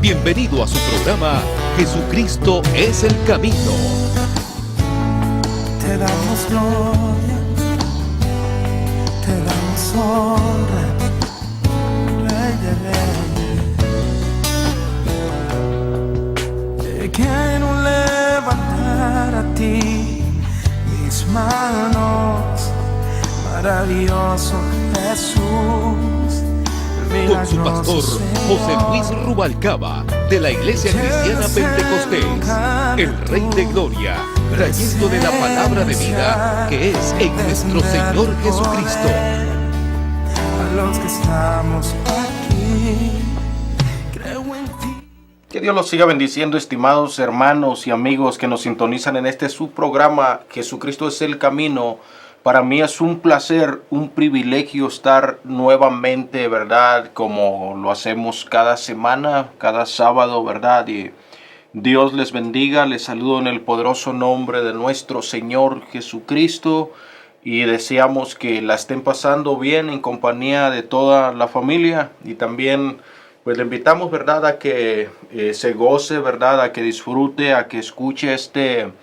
Bienvenido a su programa Jesucristo es el Camino. Te damos gloria, te damos honra, Rey de Reyes. Te quiero levantar a ti mis manos, maravilloso Jesús. Con su pastor José Luis Rubalcaba, de la Iglesia Cristiana Pentecostés, el Rey de Gloria, trayéndole la palabra de vida que es en nuestro Señor Jesucristo. A los que estamos aquí, creo en ti. Que Dios los siga bendiciendo, estimados hermanos y amigos que nos sintonizan en este su programa Jesucristo es el Camino. Para mí es un placer, un privilegio estar nuevamente, ¿verdad? Como lo hacemos cada semana, cada sábado, ¿verdad? Y Dios les bendiga, les saludo en el poderoso nombre de nuestro Señor Jesucristo. Y deseamos que la estén pasando bien en compañía de toda la familia. Y también pues le invitamos, ¿verdad? A que se goce, ¿verdad? A que disfrute, a que escuche este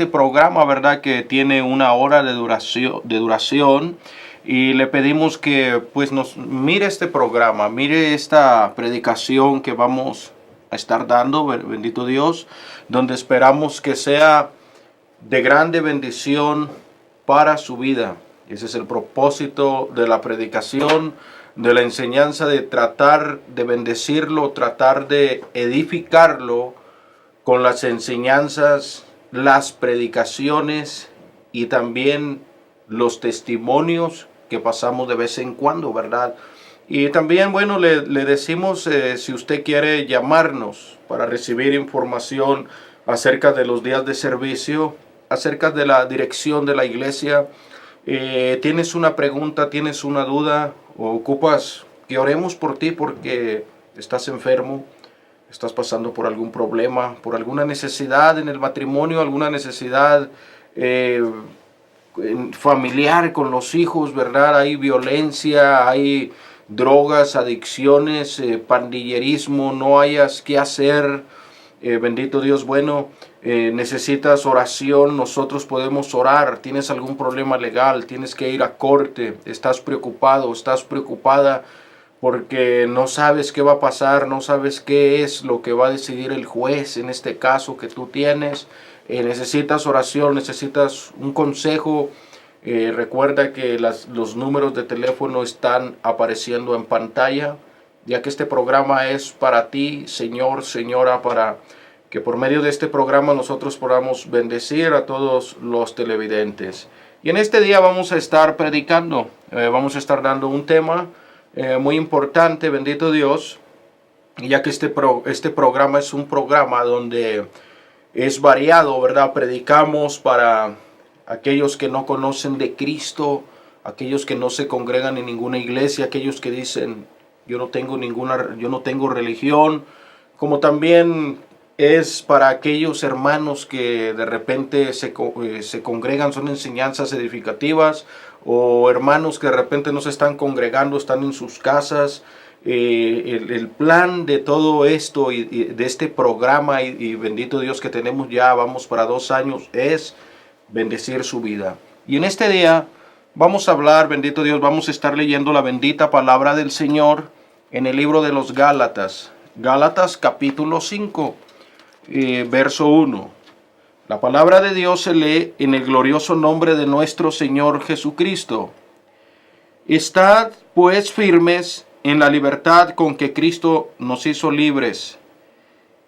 programa, ¿verdad? Que tiene 1 hora de duración, y le pedimos que pues nos mire este programa, mire esta predicación que vamos a estar dando, bendito Dios, donde esperamos que sea de grande bendición para su vida. Ese es el propósito de la predicación, de la enseñanza, de tratar de bendecirlo, tratar de edificarlo con las enseñanzas, las predicaciones y también los testimonios que pasamos de vez en cuando, ¿verdad? Y también, bueno, le decimos, si usted quiere llamarnos para recibir información acerca de los días de servicio, acerca de la dirección de la iglesia, tienes una pregunta, tienes una duda, o ocupas que oremos por ti porque estás enfermo, estás pasando por algún problema, por alguna necesidad en el matrimonio, alguna necesidad familiar con los hijos, ¿verdad? Hay violencia, hay drogas, adicciones, pandillerismo, no hayas qué hacer. Bendito Dios, bueno, necesitas oración, nosotros podemos orar. Tienes algún problema legal, tienes que ir a corte, estás preocupado, estás preocupada porque no sabes qué va a pasar, no sabes qué es lo que va a decidir el juez en este caso que tú tienes. Necesitas oración, necesitas un consejo. Recuerda que los números de teléfono están apareciendo en pantalla, ya que este programa es para ti, señor, señora, para que por medio de este programa nosotros podamos bendecir a todos los televidentes. Y en este día vamos a estar predicando, vamos a estar dando un tema muy importante, bendito Dios, ya que este programa es un programa donde es variado, ¿verdad? Predicamos para aquellos que no conocen de Cristo, aquellos que no se congregan en ninguna iglesia, aquellos que dicen yo no tengo religión, como también es para aquellos hermanos que de repente se congregan, son enseñanzas edificativas, o hermanos que de repente no se están congregando, están en sus casas. El plan de todo esto y de este programa, y bendito Dios que tenemos ya, vamos para 2 años, es bendecir su vida. Y en este día vamos a hablar, bendito Dios, vamos a estar leyendo la bendita palabra del Señor en el libro de los Gálatas. Gálatas capítulo 5, verso 1. La palabra de Dios se lee en el glorioso nombre de nuestro Señor Jesucristo. Estad pues firmes en la libertad con que Cristo nos hizo libres,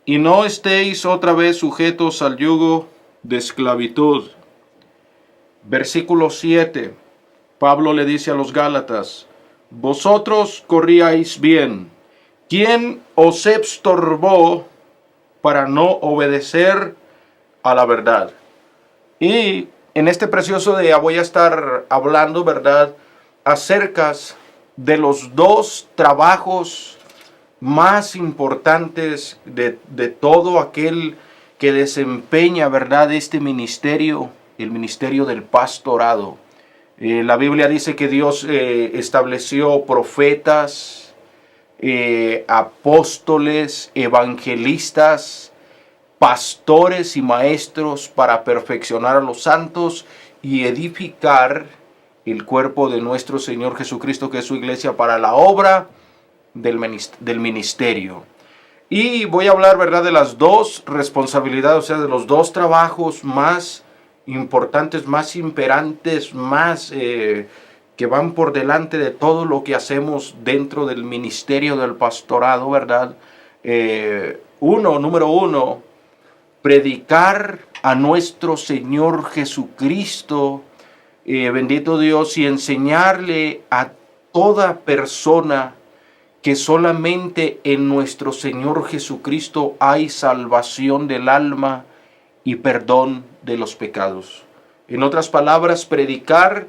y no estéis otra vez sujetos al yugo de esclavitud. Versículo 7. Pablo le dice a los Gálatas: vosotros corríais bien. ¿Quién os estorbó para no obedecer a la verdad? Y en este precioso día voy a estar hablando, ¿verdad?, acerca de los 2 trabajos más importantes de todo aquel que desempeña, ¿verdad?, este ministerio, el ministerio del pastorado. La Biblia dice que Dios estableció profetas, apóstoles, evangelistas, pastores y maestros para perfeccionar a los santos y edificar el cuerpo de nuestro Señor Jesucristo, que es su iglesia, para la obra del ministerio. Y voy a hablar, ¿verdad?, de las dos responsabilidades, o sea, de los dos trabajos más importantes, más imperantes, más que van por delante de todo lo que hacemos dentro del ministerio del pastorado, ¿verdad? Número uno, predicar a nuestro Señor Jesucristo, bendito Dios, y enseñarle a toda persona que solamente en nuestro Señor Jesucristo hay salvación del alma y perdón de los pecados. En otras palabras, predicar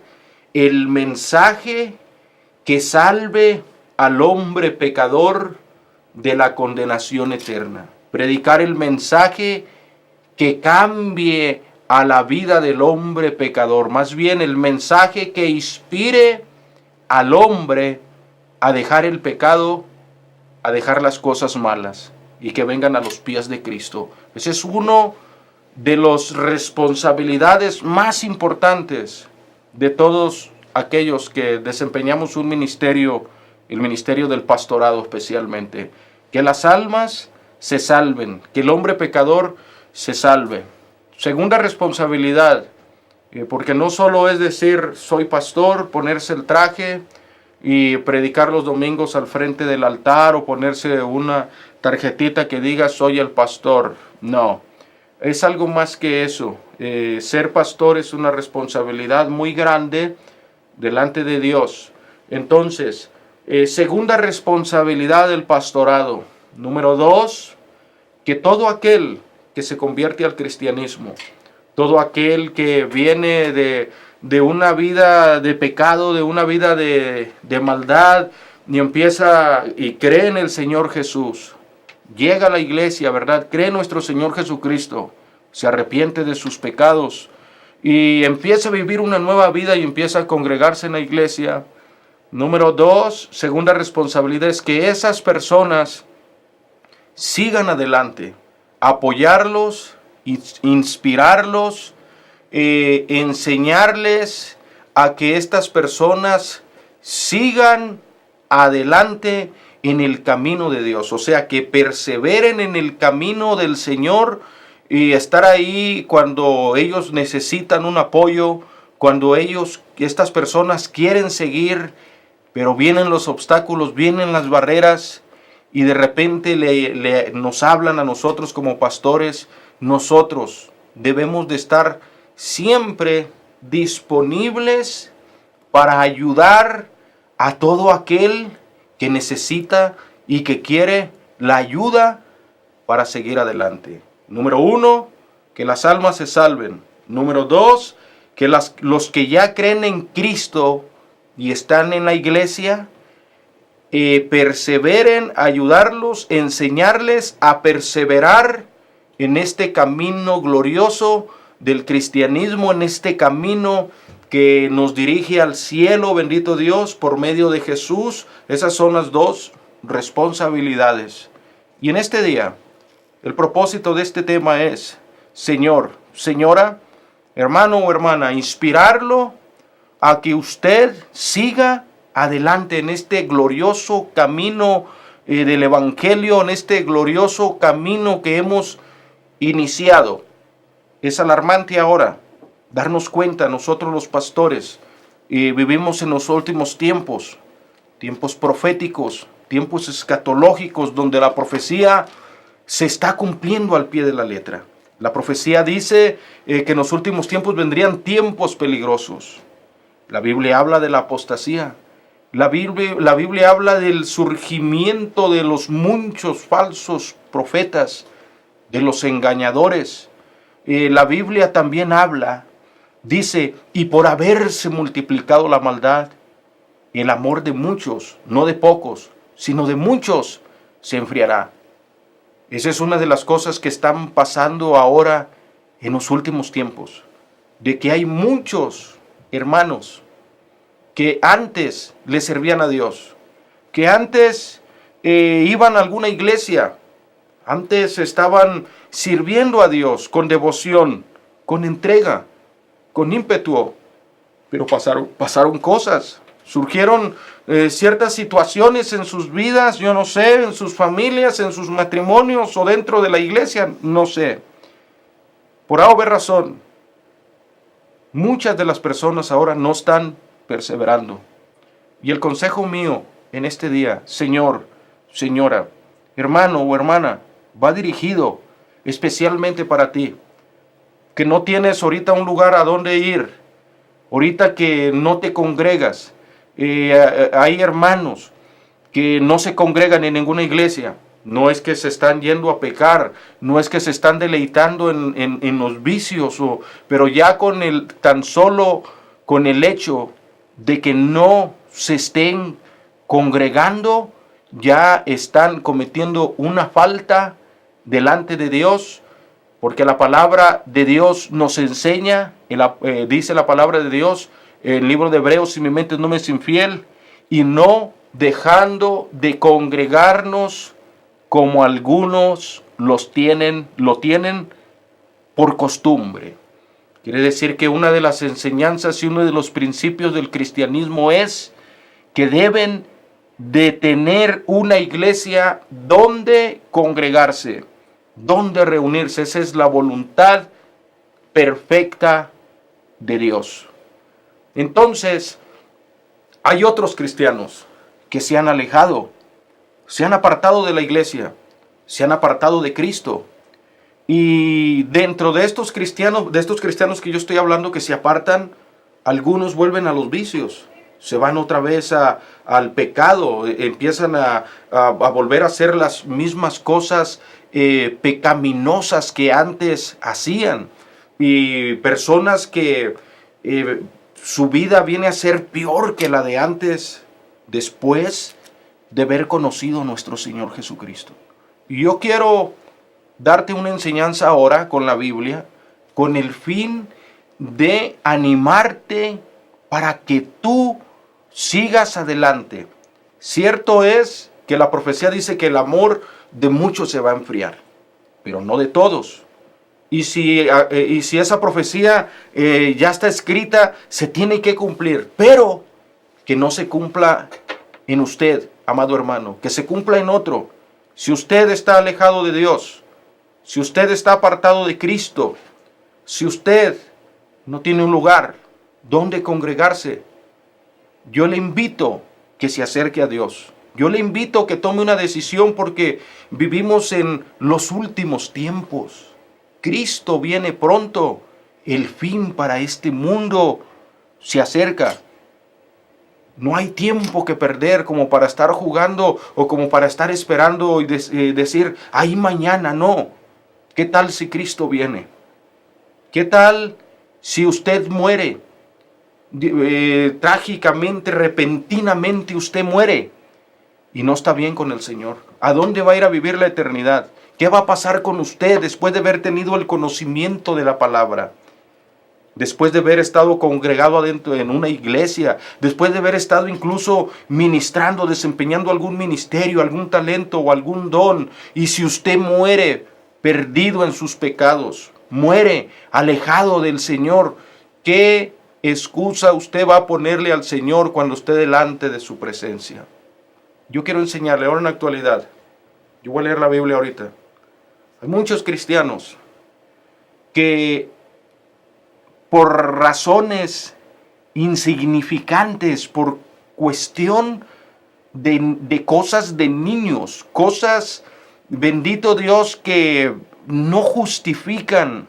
el mensaje que salve al hombre pecador de la condenación eterna. Predicar el mensaje que cambie a la vida del hombre pecador. Más bien el mensaje que inspire al hombre a dejar el pecado, a dejar las cosas malas y que vengan a los pies de Cristo. Ese es uno de las responsabilidades más importantes de todos aquellos que desempeñamos un ministerio, el ministerio del pastorado especialmente. Que las almas se salven, que el hombre pecador se salve. Segunda responsabilidad, porque no solo es decir soy pastor, ponerse el traje y predicar los domingos al frente del altar o ponerse una tarjetita que diga soy el pastor. No, es algo más que eso. Ser pastor es una responsabilidad muy grande delante de Dios. Entonces, segunda responsabilidad del pastorado. Número 2, que todo aquel que se convierte al cristianismo, todo aquel que viene de una vida de pecado, de una vida de maldad, y empieza y cree en el Señor Jesús, llega a la iglesia, ¿verdad? Cree en nuestro Señor Jesucristo, se arrepiente de sus pecados y empieza a vivir una nueva vida y empieza a congregarse en la iglesia. Número 2, segunda responsabilidad es que esas personas sigan adelante, apoyarlos, inspirarlos, enseñarles a que estas personas sigan adelante en el camino de Dios, o sea, que perseveren en el camino del Señor y estar ahí cuando ellos necesitan un apoyo, cuando estas personas quieren seguir, pero vienen los obstáculos, vienen las barreras y de repente nos hablan a nosotros como pastores. Nosotros debemos de estar siempre disponibles para ayudar a todo aquel que necesita y que quiere la ayuda para seguir adelante. Número 1, que las almas se salven. Número 2, que los que ya creen en Cristo y están en la iglesia, perseveren, ayudarlos, enseñarles a perseverar en este camino glorioso del cristianismo, en este camino que nos dirige al cielo, bendito Dios, por medio de Jesús. Esas son las dos responsabilidades. Y en este día, el propósito de este tema es, Señor, señora, hermano o hermana, inspirarlo a que usted siga adelante en este glorioso camino del Evangelio, en este glorioso camino que hemos iniciado. Es alarmante ahora darnos cuenta, nosotros los pastores, vivimos en los últimos tiempos, tiempos proféticos, tiempos escatológicos, donde la profecía se está cumpliendo al pie de la letra. La profecía dice que en los últimos tiempos vendrían tiempos peligrosos. La Biblia habla de la apostasía. La Biblia habla del surgimiento de los muchos falsos profetas, de los engañadores. La Biblia también habla, dice, y por haberse multiplicado la maldad, el amor de muchos, no de pocos, sino de muchos, se enfriará. Esa es una de las cosas que están pasando ahora en los últimos tiempos, de que hay muchos hermanos que antes le servían a Dios, que antes iban a alguna iglesia. Antes estaban sirviendo a Dios con devoción, con entrega, con ímpetu. Pero pasaron cosas. Surgieron ciertas situaciones en sus vidas, yo no sé, en sus familias, en sus matrimonios o dentro de la iglesia, no sé. Por A o B razón, muchas de las personas ahora no están perseverando. Y el consejo mío en este día, señor, señora, hermano o hermana, va dirigido especialmente para ti, que no tienes ahorita un lugar a donde ir, ahorita que no te congregas. Hay hermanos que no se congregan en ninguna iglesia. No es que se están yendo a pecar, no es que se están deleitando en los vicios, pero ya tan solo con el hecho de que no se estén congregando, ya están cometiendo una falta delante de Dios, porque la palabra de Dios nos enseña, dice la palabra de Dios, el libro de Hebreos, si mi mente no me es infiel, y no dejando de congregarnos como algunos lo tienen por costumbre. Quiere decir que una de las enseñanzas y uno de los principios del cristianismo es que deben de tener una iglesia donde congregarse, donde reunirse. Esa es la voluntad perfecta de Dios. Entonces, hay otros cristianos que se han alejado, se han apartado de la iglesia, se han apartado de Cristo. Y dentro de estos cristianos que yo estoy hablando que se apartan, algunos vuelven a los vicios, se van otra vez al pecado, empiezan a volver a hacer las mismas cosas pecaminosas que antes hacían. Y personas que su vida viene a ser peor que la de antes, después de haber conocido a nuestro Señor Jesucristo. Y yo quiero darte una enseñanza ahora con la Biblia, con el fin de animarte para que tú sigas adelante. Cierto es que la profecía dice que el amor de muchos se va a enfriar, pero no de todos. Y si esa profecía ya está escrita, se tiene que cumplir, pero que no se cumpla en usted, amado hermano, que se cumpla en otro. Si usted está alejado de Dios, si usted está apartado de Cristo, si usted no tiene un lugar donde congregarse, yo le invito que se acerque a Dios. Yo le invito que tome una decisión porque vivimos en los últimos tiempos. Cristo viene pronto. El fin para este mundo se acerca. No hay tiempo que perder como para estar jugando o como para estar esperando y decir, ahí mañana, no. ¿Qué tal si Cristo viene? ¿Qué tal si usted muere? Trágicamente, repentinamente usted muere y no está bien con el Señor. ¿A dónde va a ir a vivir la eternidad? ¿Qué va a pasar con usted después de haber tenido el conocimiento de la palabra? Después de haber estado congregado adentro en una iglesia, después de haber estado incluso ministrando, desempeñando algún ministerio, algún talento o algún don. Y si usted muere perdido en sus pecados, muere alejado del Señor, ¿qué excusa usted va a ponerle al Señor cuando esté delante de su presencia? Yo quiero enseñarle ahora en la actualidad. Yo voy a leer la Biblia ahorita. Hay muchos cristianos que por razones insignificantes, por cuestión de cosas de niños, cosas, bendito Dios, que no justifican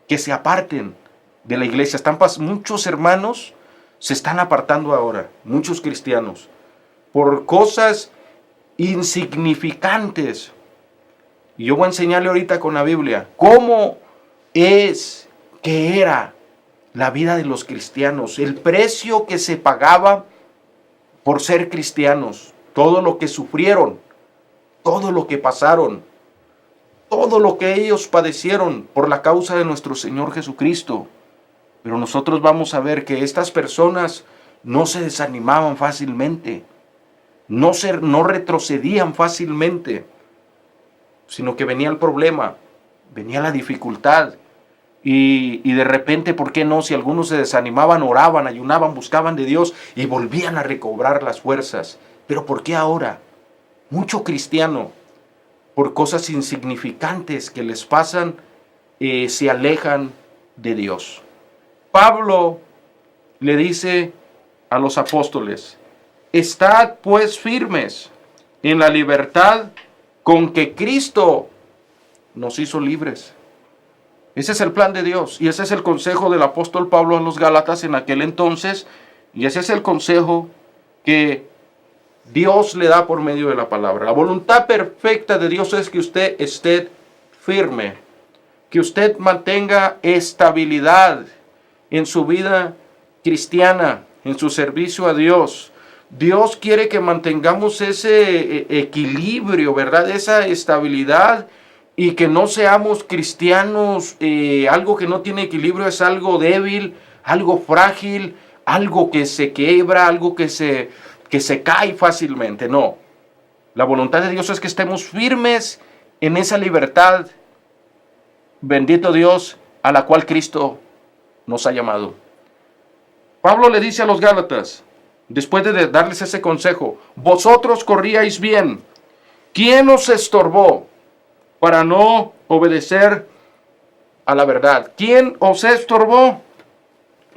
que se aparten de la iglesia. Muchos hermanos se están apartando ahora, muchos cristianos, por cosas insignificantes. Y yo voy a enseñarle ahorita con la Biblia cómo es que era la vida de los cristianos, el precio que se pagaba por ser cristianos, todo lo que sufrieron, todo lo que pasaron, todo lo que ellos padecieron por la causa de nuestro Señor Jesucristo. Pero nosotros vamos a ver que estas personas no se desanimaban fácilmente. no retrocedían fácilmente, sino que venía el problema, venía la dificultad. Y de repente, ¿por qué no? Si algunos se desanimaban, oraban, ayunaban, buscaban de Dios y volvían a recobrar las fuerzas. Pero ¿por qué ahora? Mucho cristiano, por cosas insignificantes que les pasan, se alejan de Dios. Pablo le dice a los apóstoles: estad pues firmes en la libertad con que Cristo nos hizo libres. Ese es el plan de Dios y ese es el consejo del apóstol Pablo a los Gálatas en aquel entonces, y ese es el consejo que Dios le da por medio de la palabra. La voluntad perfecta de Dios es que usted esté firme, que usted mantenga estabilidad en su vida cristiana, en su servicio a Dios. Dios quiere que mantengamos ese equilibrio, ¿verdad? Esa estabilidad, y que no seamos cristianos. Algo que no tiene equilibrio es algo débil, algo frágil, algo que se quiebra, algo que se cae fácilmente. No, la voluntad de Dios es que estemos firmes en esa libertad, bendito Dios, a la cual Cristo nos ha llamado. Pablo le dice a los Gálatas, después de darles ese consejo: vosotros corríais bien. ¿Quién os estorbó para no obedecer a la verdad? ¿Quién os estorbó?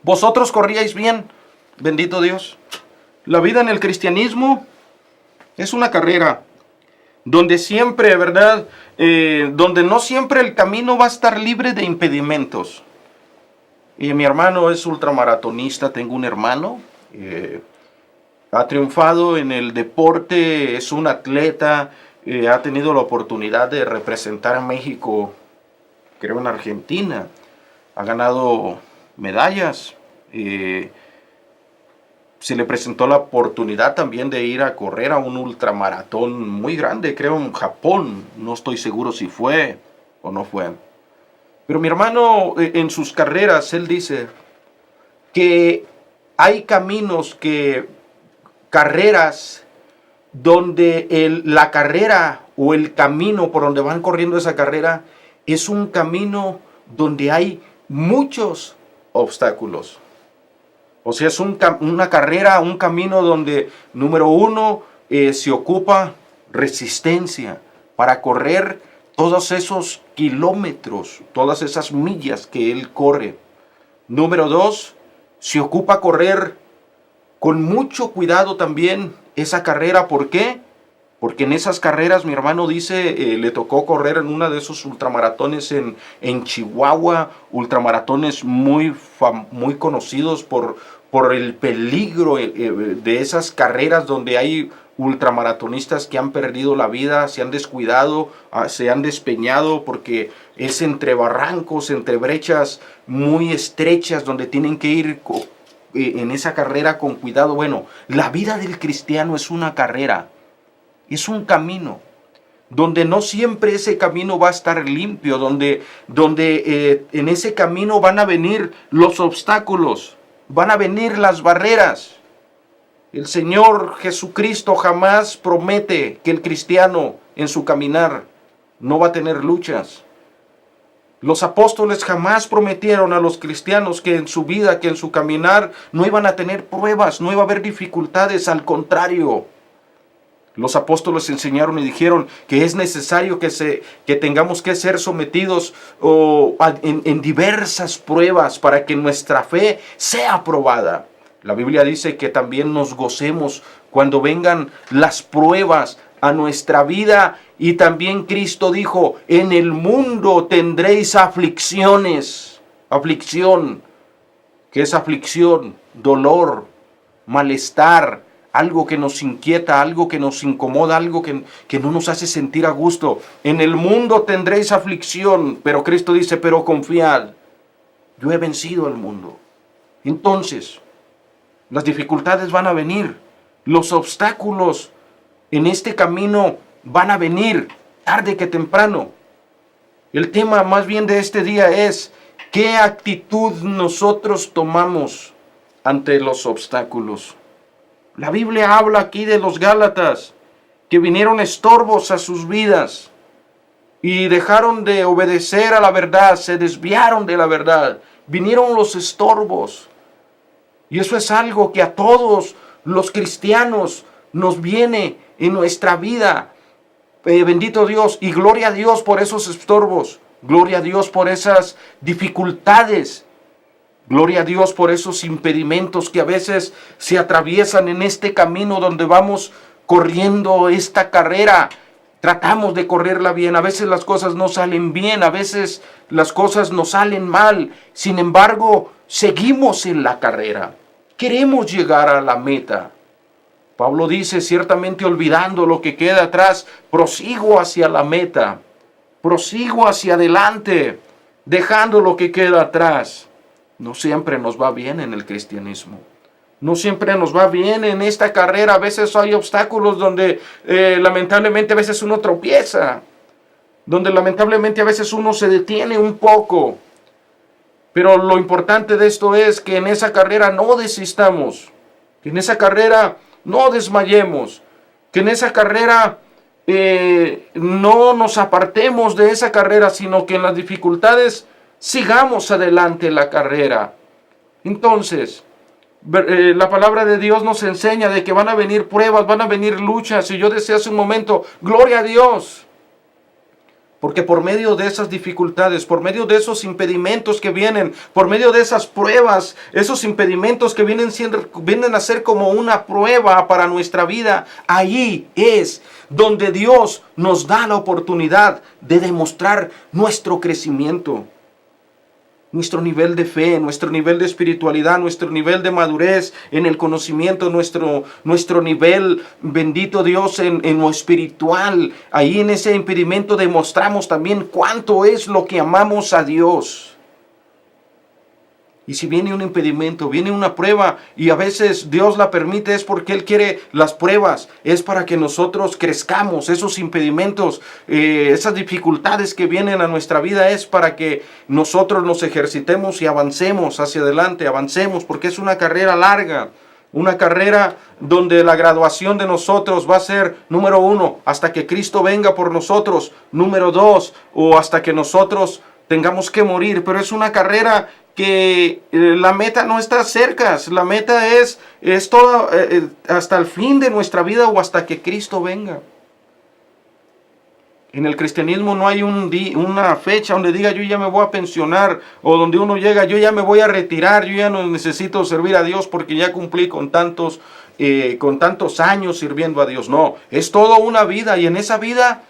Vosotros corríais bien, bendito Dios. La vida en el cristianismo es una carrera donde siempre, ¿verdad? Donde no siempre el camino va a estar libre de impedimentos. Y mi hermano es ultramaratonista, tengo un hermano, ha triunfado en el deporte, es un atleta, ha tenido la oportunidad de representar a México, creo en Argentina, ha ganado medallas, se le presentó la oportunidad también de ir a correr a un ultramaratón muy grande, creo en Japón, no estoy seguro si fue o no fue. Pero mi hermano, en sus carreras, él dice que hay carreras donde la carrera o el camino por donde van corriendo esa carrera es un camino donde hay muchos obstáculos. O sea, es una carrera, un camino donde, número uno, se ocupa resistencia para correr todos esos kilómetros, todas esas millas que él corre. Número dos, se ocupa correr con mucho cuidado también esa carrera. ¿Por qué? Porque en esas carreras, mi hermano dice, le tocó correr en una de esos ultramaratones en Chihuahua, ultramaratones muy conocidos por el peligro de esas carreras donde hay ultramaratonistas que han perdido la vida, se han descuidado, se han despeñado, porque es entre barrancos, entre brechas muy estrechas donde tienen que ir en esa carrera con cuidado. Bueno, la vida del cristiano es una carrera, es un camino, donde no siempre ese camino va a estar limpio, donde en ese camino van a venir los obstáculos, van a venir las barreras. El Señor Jesucristo jamás promete que el cristiano en su caminar no va a tener luchas. Los apóstoles jamás prometieron a los cristianos que en su vida, que en su caminar no iban a tener pruebas, no iba a haber dificultades. Al contrario, los apóstoles enseñaron y dijeron que es necesario que tengamos que ser sometidos en diversas pruebas para que nuestra fe sea probada. La Biblia dice que también nos gocemos cuando vengan las pruebas a nuestra vida, y también Cristo dijo: en el mundo tendréis aflicciones. Aflicción, ¿qué es aflicción? Dolor, malestar, algo que nos inquieta, algo que nos incomoda, algo que no nos hace sentir a gusto. En el mundo tendréis aflicción, pero Cristo dice: pero confiad, yo he vencido al mundo. Entonces, las dificultades van a venir, los obstáculos en este camino van a venir, tarde que temprano. El tema más bien de este día es: ¿qué actitud nosotros tomamos ante los obstáculos? La Biblia habla aquí de los Gálatas, que vinieron estorbos a sus vidas y dejaron de obedecer a la verdad, se desviaron de la verdad. Vinieron los estorbos. Y eso es algo que a todos los cristianos nos viene en nuestra vida. Bendito Dios, y gloria a Dios por esos estorbos. Gloria a Dios por esas dificultades. Gloria a Dios por esos impedimentos que a veces se atraviesan en este camino donde vamos corriendo esta carrera. Tratamos de correrla bien. A veces las cosas no salen bien, a veces las cosas nos salen mal. Sin embargo, seguimos en la carrera. Queremos llegar a la meta. Pablo dice, ciertamente olvidando lo que queda atrás, prosigo hacia la meta. Prosigo hacia adelante, dejando lo que queda atrás. No siempre nos va bien en el cristianismo. No siempre nos va bien en esta carrera. A veces hay obstáculos donde lamentablemente a veces uno tropieza. Donde lamentablemente a veces uno se detiene un poco. Pero lo importante de esto es que en esa carrera no desistamos. Que en esa carrera no desmayemos. Que en esa carrera no nos apartemos de esa carrera, sino que en las dificultades sigamos adelante en la carrera. Entonces, la palabra de Dios nos enseña de que van a venir pruebas, van a venir luchas. Y yo decía hace un momento, gloria a Dios. Porque por medio de esas dificultades, por medio de esos impedimentos que vienen, por medio de esas pruebas, esos impedimentos que vienen a ser como una prueba para nuestra vida, ahí es donde Dios nos da la oportunidad de demostrar nuestro crecimiento. Nuestro nivel de fe, nuestro nivel de espiritualidad, nuestro nivel de madurez en el conocimiento, nuestro nivel, bendito Dios, en lo espiritual. Ahí en ese impedimento demostramos también cuánto es lo que amamos a Dios. Y si viene un impedimento, viene una prueba, y a veces Dios la permite, es porque Él quiere las pruebas, es para que nosotros crezcamos. Esos impedimentos, esas dificultades que vienen a nuestra vida, es para que nosotros nos ejercitemos y avancemos hacia adelante, avancemos, porque es una carrera larga. Una carrera donde la graduación de nosotros va a ser, número 1, hasta que Cristo venga por nosotros. Número 2, o hasta que nosotros tengamos que morir. Pero es una carrera que la meta no está cerca. La meta es todo, hasta el fin de nuestra vida o hasta que Cristo venga. En el cristianismo no hay una fecha donde diga yo ya me voy a pensionar, o donde uno llega yo ya me voy a retirar, yo ya no necesito servir a Dios porque ya cumplí con tantos años sirviendo a Dios. No, es toda una vida, y en esa vida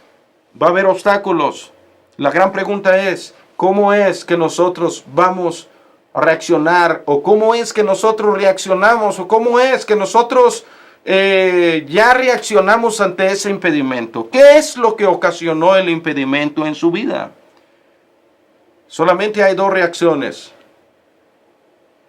va a haber obstáculos. La gran pregunta es, ¿cómo es que nosotros vamos a reaccionar? ¿O cómo es que nosotros reaccionamos? ¿O cómo es que nosotros ya reaccionamos ante ese impedimento? ¿Qué es lo que ocasionó el impedimento en su vida? Solamente hay 2 reacciones.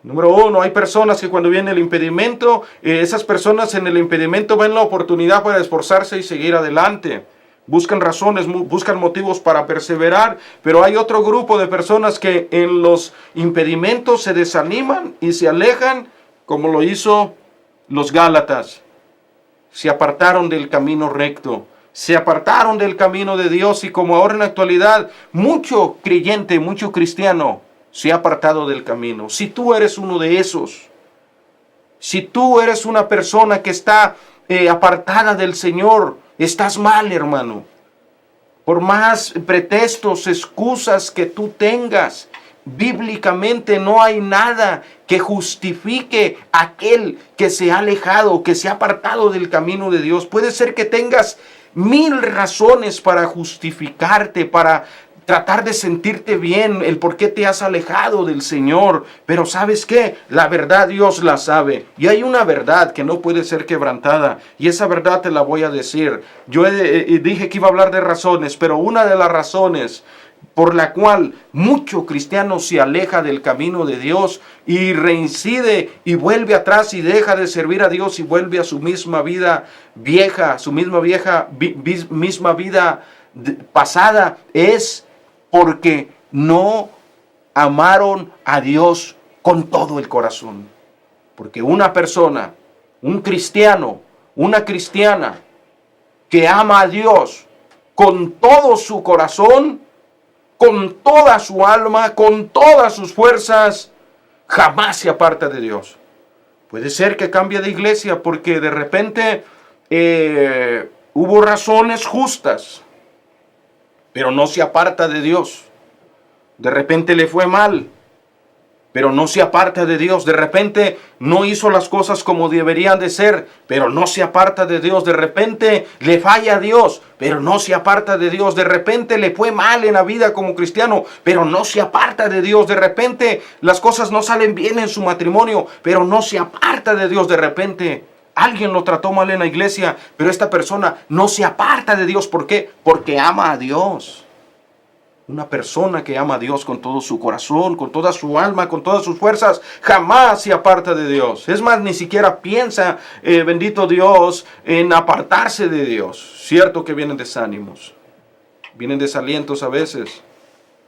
Número 1, hay personas que cuando viene el impedimento, esas personas en el impedimento ven la oportunidad para esforzarse y seguir adelante. Buscan razones, buscan motivos para perseverar, pero hay otro grupo de personas que en los impedimentos se desaniman y se alejan, como lo hizo los Gálatas. Se apartaron del camino recto, se apartaron del camino de Dios, y como ahora en la actualidad mucho creyente, mucho cristiano se ha apartado del camino. Si tú eres uno de esos, si tú eres una persona que está apartada del Señor, estás mal, hermano. Por más pretextos, excusas que tú tengas, bíblicamente no hay nada que justifique a aquel que se ha alejado, que se ha apartado del camino de Dios. Puede ser que tengas 1000 razones para justificarte, para tratar de sentirte bien, el por qué te has alejado del Señor. Pero ¿sabes qué? La verdad Dios la sabe. Y hay una verdad que no puede ser quebrantada. Y esa verdad te la voy a decir. Yo dije que iba a hablar de razones, pero una de las razones por la cual mucho cristiano se aleja del camino de Dios y reincide y vuelve atrás y deja de servir a Dios y vuelve a su misma vida vieja, misma vida pasada, es porque no amaron a Dios con todo el corazón. Porque una persona un cristiano, una cristiana que ama a Dios con todo su corazón, con toda su alma, con todas sus fuerzas, jamás se aparta de Dios. Puede ser que cambie de iglesia porque de repente hubo razones justas, pero no se aparta de Dios. De repente le fue mal, pero no se aparta de Dios. De repente no hizo las cosas como deberían de ser, pero no se aparta de Dios. De repente le falla a Dios, pero no se aparta de Dios. De repente le fue mal en la vida como cristiano, pero no se aparta de Dios. De repente las cosas no salen bien en su matrimonio, pero no se aparta de Dios. De repente alguien lo trató mal en la iglesia, pero esta persona no se aparta de Dios. ¿Por qué? Porque ama a Dios. Una persona que ama a Dios con todo su corazón, con toda su alma, con todas sus fuerzas, jamás se aparta de Dios. Es más, ni siquiera piensa, bendito Dios, en apartarse de Dios. Cierto que vienen desánimos, vienen desalientos a veces,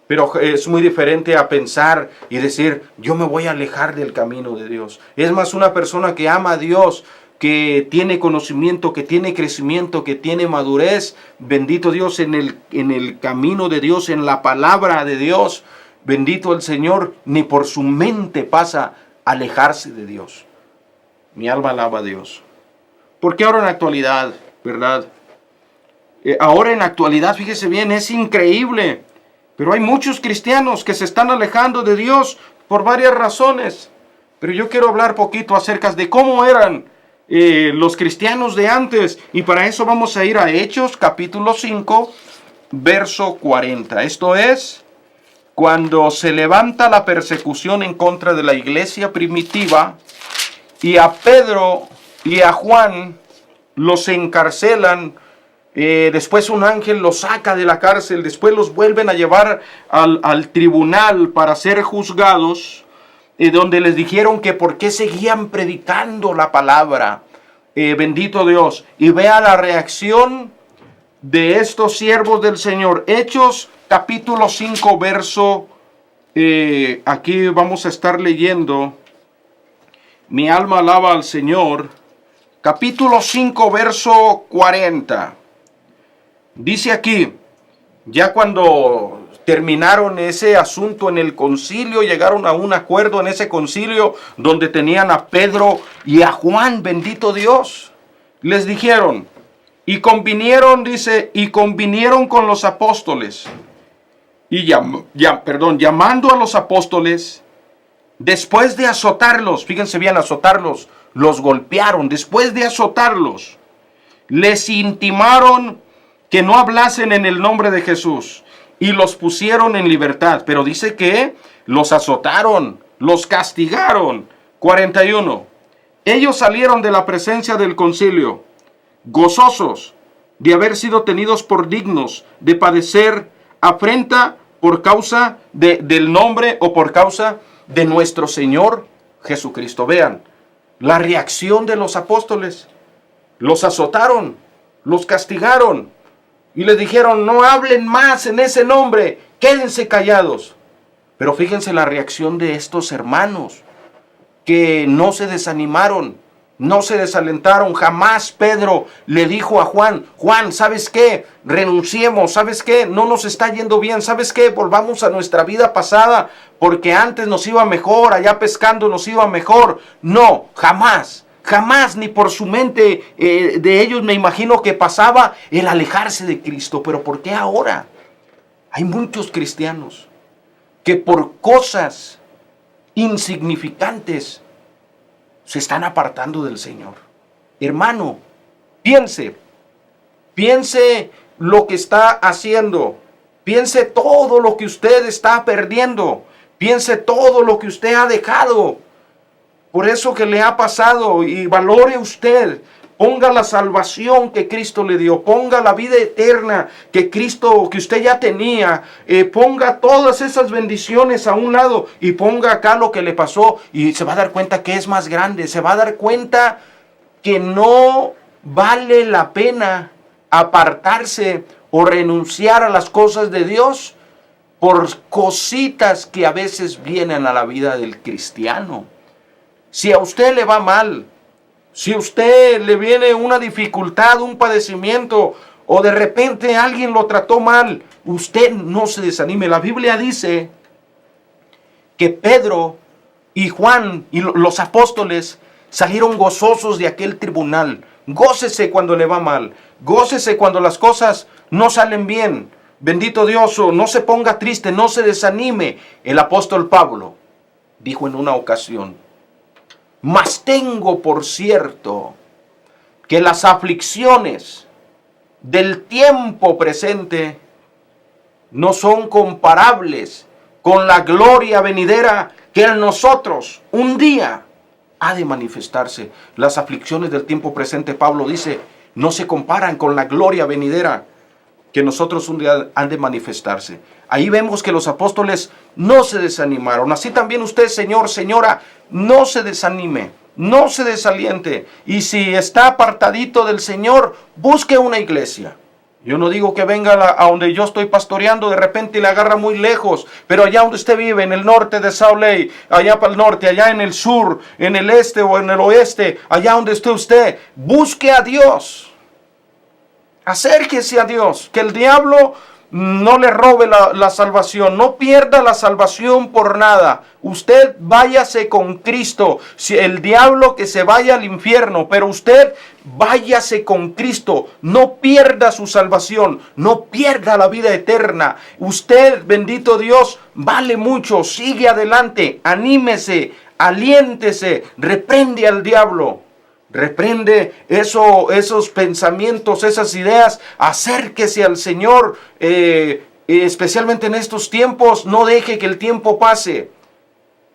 pero es muy diferente a pensar y decir, yo me voy a alejar del camino de Dios. Es más, una persona que ama a Dios, que tiene conocimiento, que tiene crecimiento, que tiene madurez, bendito Dios, en el camino de Dios, en la palabra de Dios, bendito el Señor, ni por su mente pasa alejarse de Dios. Mi alma alaba a Dios. Porque ahora en la actualidad, ¿verdad? Ahora en la actualidad, fíjese bien, es increíble, pero hay muchos cristianos que se están alejando de Dios por varias razones. Pero yo quiero hablar poquito acerca de cómo eran los cristianos de antes, y para eso vamos a ir a Hechos capítulo 5 verso 40. Esto es cuando se levanta la persecución en contra de la iglesia primitiva, y a Pedro y a Juan los encarcelan. Después un ángel los saca de la cárcel, después los vuelven a llevar al tribunal para ser juzgados, donde les dijeron que por qué seguían predicando la palabra. Bendito Dios. Y vea la reacción de estos siervos del Señor. Hechos capítulo 5 verso, aquí vamos a estar leyendo, mi alma alaba al Señor, capítulo 5 verso 40. Dice aquí, ya cuando terminaron ese asunto en el concilio, llegaron a un acuerdo en ese concilio donde tenían a Pedro y a Juan, bendito Dios. Les dijeron, y convinieron, dice, y convinieron con los apóstoles, y llamando a los apóstoles, después de azotarlos, fíjense bien, azotarlos, los golpearon, después de azotarlos, les intimaron que no hablasen en el nombre de Jesús, y los pusieron en libertad. Pero dice que los azotaron, los castigaron. 41. Ellos salieron de la presencia del concilio, gozosos de haber sido tenidos por dignos de padecer afrenta por causa del nombre o por causa de nuestro Señor Jesucristo. Vean la reacción de los apóstoles. Los azotaron, los castigaron, y les dijeron, no hablen más en ese nombre, quédense callados. Pero fíjense la reacción de estos hermanos, que no se desanimaron, no se desalentaron. Jamás Pedro le dijo a Juan, Juan, ¿sabes qué? Renunciemos, ¿sabes qué? No nos está yendo bien, ¿sabes qué? Volvamos a nuestra vida pasada, porque antes nos iba mejor, allá pescando nos iba mejor. No, jamás. Jamás, ni por su mente de ellos me imagino que pasaba el alejarse de Cristo. Pero ¿por qué ahora? Hay muchos cristianos que por cosas insignificantes se están apartando del Señor. Hermano, piense lo que está haciendo. Piense todo lo que usted está perdiendo. Piense todo lo que usted ha dejado por eso que le ha pasado, y valore usted, ponga la salvación que Cristo le dio, ponga la vida eterna que usted ya tenía, ponga todas esas bendiciones a un lado y ponga acá lo que le pasó, y se va a dar cuenta que es más grande, se va a dar cuenta que no vale la pena apartarse o renunciar a las cosas de Dios por cositas que a veces vienen a la vida del cristiano. Si a usted le va mal, Si usted le viene una dificultad, un padecimiento, o de repente alguien lo trató mal, usted no se desanime. La Biblia dice que Pedro y Juan y los apóstoles salieron gozosos de aquel tribunal. Gócese cuando le va mal. Gócese cuando las cosas no salen bien. Bendito Dios, no se ponga triste, no se desanime. El apóstol Pablo dijo en una ocasión: mas tengo por cierto que las aflicciones del tiempo presente no son comparables con la gloria venidera que en nosotros un día ha de manifestarse. Las aflicciones del tiempo presente, Pablo dice, no se comparan con la gloria venidera que nosotros un día han de manifestarse. Ahí vemos que los apóstoles no se desanimaron. Así también usted, señor, señora, no se desanime, no se desaliente. Y si está apartadito del Señor, busque una iglesia. Yo no digo que venga a donde yo estoy pastoreando, de repente le agarra muy lejos, pero allá donde usted vive, en el norte de Salt Lake, allá para el norte, allá en el sur, en el este o en el oeste, allá donde esté usted, busque a Dios. Acérquese a Dios, que el diablo no le robe la salvación, no pierda la salvación por nada. Usted váyase con Cristo. Si el diablo que se vaya al infierno, pero usted váyase con Cristo. No pierda su salvación, no pierda la vida eterna. Usted, bendito Dios, vale mucho. Sigue adelante, anímese, aliéntese, reprende al diablo. Reprende esos pensamientos, esas ideas. Acérquese al Señor, especialmente en estos tiempos. No deje que el tiempo pase.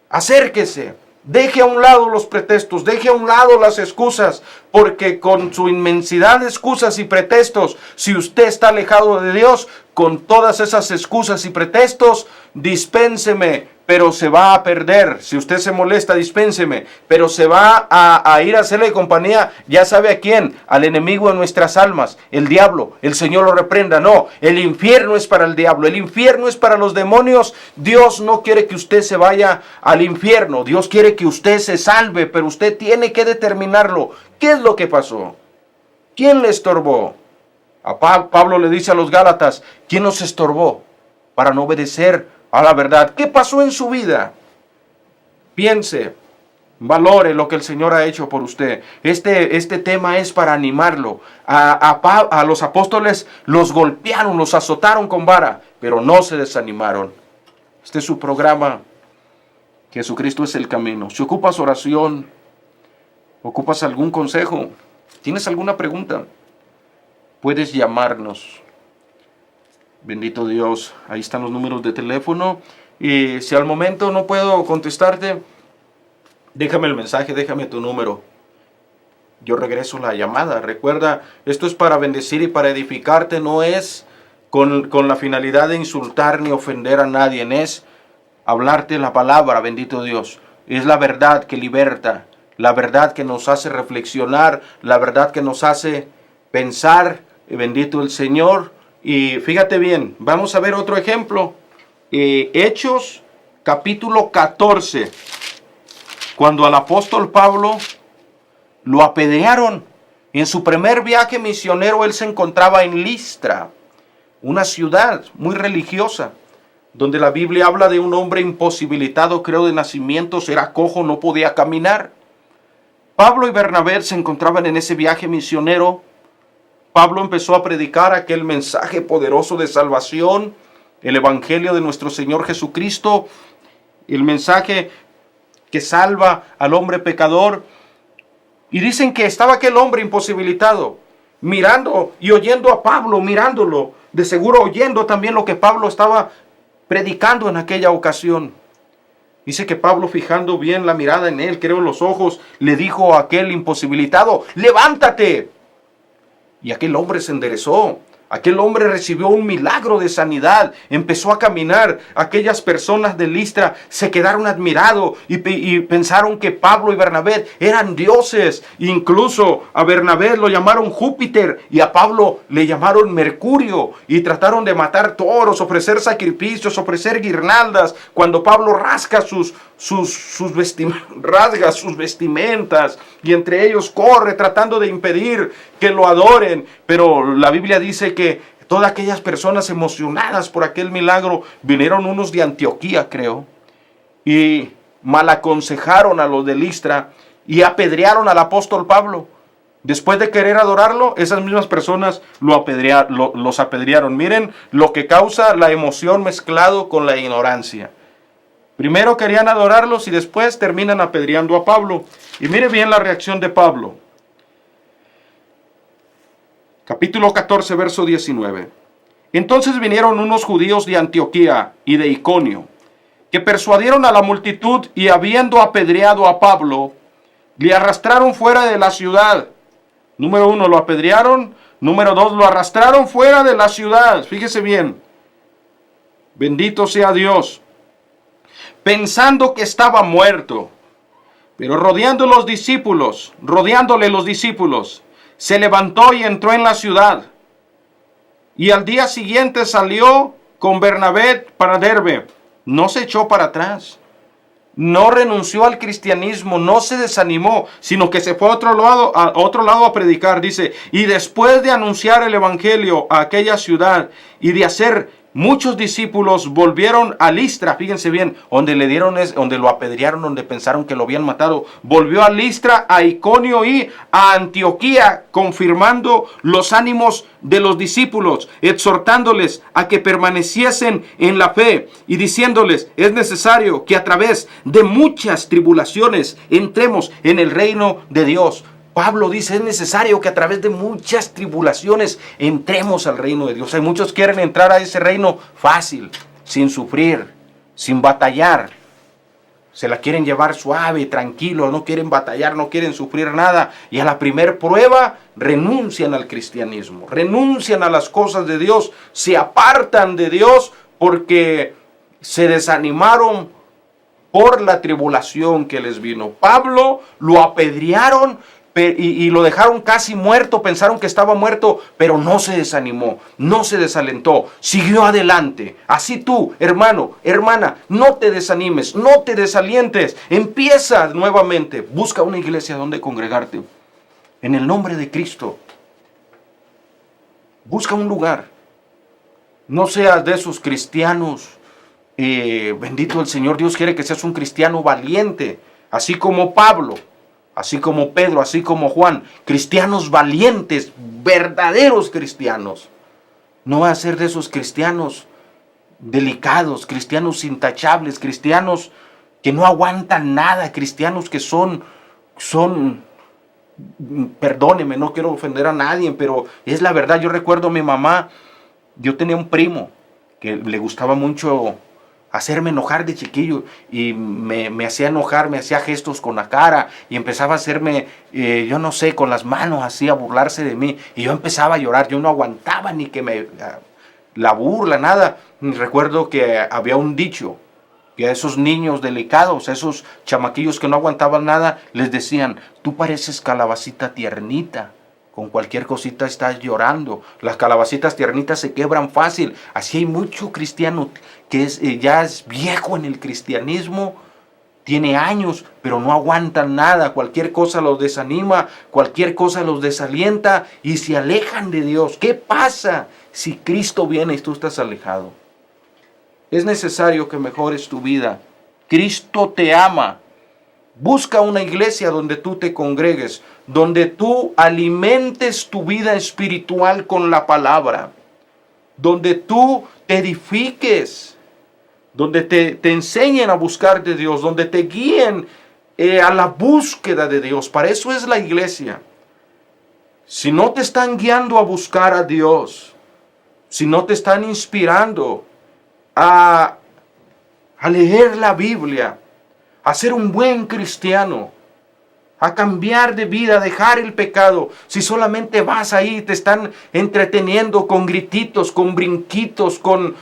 Acérquese. Deje a un lado los pretextos, deje a un lado las excusas, porque con su inmensidad de excusas y pretextos, si usted está alejado de Dios, con todas esas excusas y pretextos, dispénseme, pero se va a perder. Si usted se molesta, dispénseme, pero se va a ir a hacerle compañía, ya sabe a quién, al enemigo de nuestras almas, el diablo. El Señor lo reprenda. No, el infierno es para el diablo, el infierno es para los demonios. Dios no quiere que usted se vaya al infierno, Dios quiere que usted se salve, pero usted tiene que determinarlo. ¿Qué es lo que pasó? ¿Quién le estorbó? Pablo le dice a los Gálatas, ¿quién nos estorbó para no obedecer a la verdad? ¿Qué pasó en su vida? Piense, valore lo que el Señor ha hecho por usted. Este tema es para animarlo. A los apóstoles los golpearon, los azotaron con vara, pero no se desanimaron. Este es su programa. Jesucristo es el camino. Si ocupas oración, ocupas algún consejo, tienes alguna pregunta, puedes llamarnos. Bendito Dios, ahí están los números de teléfono. Y si al momento no puedo contestarte, déjame el mensaje, déjame tu número. Yo regreso la llamada. Recuerda, esto es para bendecir y para edificarte. No es con la finalidad de insultar ni ofender a nadie. Es hablarte la palabra, bendito Dios. Es la verdad que liberta, la verdad que nos hace reflexionar, la verdad que nos hace pensar. Bendito el Señor. Y fíjate bien, vamos a ver otro ejemplo. Hechos capítulo 14. Cuando al apóstol Pablo lo apedrearon en su primer viaje misionero, él se encontraba en Listra, una ciudad muy religiosa, donde la Biblia habla de un hombre imposibilitado, creo de nacimiento, era cojo, no podía caminar. Pablo y Bernabé se encontraban en ese viaje misionero. Pablo empezó a predicar aquel mensaje poderoso de salvación, el evangelio de nuestro Señor Jesucristo, el mensaje que salva al hombre pecador. Y dicen que estaba aquel hombre imposibilitado, mirando y oyendo a Pablo, mirándolo, de seguro oyendo también lo que Pablo estaba predicando en aquella ocasión. Dice que Pablo, fijando bien la mirada en él, creo los ojos, le dijo a aquel imposibilitado, levántate. Y aquel hombre se enderezó. Aquel hombre recibió un milagro de sanidad, empezó a caminar. Aquellas personas de Listra se quedaron admirados y pensaron que Pablo y Bernabé eran dioses. Incluso a Bernabé lo llamaron Júpiter y a Pablo le llamaron Mercurio. Y trataron de matar toros, ofrecer sacrificios, ofrecer guirnaldas. Cuando Pablo rasga sus vestimentas y entre ellos corre tratando de impedir que lo adoren. Pero la Biblia dice que todas aquellas personas emocionadas por aquel milagro, vinieron unos de Antioquía, creo, y mal aconsejaron a los de Listra y apedrearon al apóstol Pablo. Después de querer adorarlo, esas mismas personas los apedrearon. Miren lo que causa la emoción mezclado con la ignorancia. Primero querían adorarlos y después terminan apedreando a Pablo. Y mire bien la reacción de Pablo. Capítulo 14, verso 19. Entonces vinieron unos judíos de Antioquía y de Iconio, que persuadieron a la multitud y habiendo apedreado a Pablo, le arrastraron fuera de la ciudad. Número 1, lo apedrearon. Número 2, lo arrastraron fuera de la ciudad. Fíjese bien. Bendito sea Dios. Pensando que estaba muerto. Pero rodeándole los discípulos, se levantó y entró en la ciudad. Y al día siguiente salió con Bernabé para Derbe. No se echó para atrás. No renunció al cristianismo, no se desanimó, sino que se fue a otro lado a predicar. Dice, y después de anunciar el evangelio a aquella ciudad y de hacer muchos discípulos, volvieron a Listra. Fíjense bien, donde lo apedrearon, donde pensaron que lo habían matado. Volvió a Listra, a Iconio y a Antioquía, confirmando los ánimos de los discípulos, exhortándoles a que permaneciesen en la fe y diciéndoles, es necesario que a través de muchas tribulaciones entremos en el reino de Dios. Pablo dice, es necesario que a través de muchas tribulaciones entremos al reino de Dios. Hay muchos que quieren entrar a ese reino fácil, sin sufrir, sin batallar. Se la quieren llevar suave, tranquilo, no quieren batallar, no quieren sufrir nada. Y a la primer prueba renuncian al cristianismo, renuncian a las cosas de Dios, se apartan de Dios porque se desanimaron por la tribulación que les vino. Pablo lo apedrearon y lo dejaron casi muerto, pensaron que estaba muerto, pero no se desanimó, no se desalentó, siguió adelante. Así tú, hermano, hermana, no te desanimes, no te desalientes, empieza nuevamente, busca una iglesia donde congregarte, en el nombre de Cristo. Busca un lugar, no seas de esos cristianos, bendito el Señor, Dios quiere que seas un cristiano valiente, así como Pablo, así como Pedro, así como Juan, cristianos valientes, verdaderos cristianos. No va a ser de esos cristianos delicados, cristianos intachables, cristianos que no aguantan nada, cristianos que son, perdóneme, no quiero ofender a nadie, pero es la verdad. Yo recuerdo a mi mamá, yo tenía un primo que le gustaba mucho hacerme enojar de chiquillo y me hacía enojar, me hacía gestos con la cara y empezaba a hacerme, yo no sé, con las manos así a burlarse de mí y yo empezaba a llorar, yo no aguantaba ni que la burla, nada. Recuerdo que había un dicho que a esos niños delicados, a esos chamaquillos que no aguantaban nada, les decían, tú pareces calabacita tiernita. Con cualquier cosita estás llorando. Las calabacitas tiernitas se quebran fácil. Así hay mucho cristiano que ya es viejo en el cristianismo, tiene años, pero no aguantan nada. Cualquier cosa los desanima, cualquier cosa los desalienta y se alejan de Dios. ¿Qué pasa si Cristo viene y tú estás alejado? Es necesario que mejores tu vida. Cristo te ama. Busca una iglesia donde tú te congregues, donde tú alimentes tu vida espiritual con la palabra, donde tú te edifiques, donde te enseñen a buscar de Dios, donde te guíen a la búsqueda de Dios. Para eso es la iglesia. Si no te están guiando a buscar a Dios, si no te están inspirando a leer la Biblia, a ser un buen cristiano, a cambiar de vida, a dejar el pecado. Si solamente vas ahí, te están entreteniendo con grititos, con brinquitos, con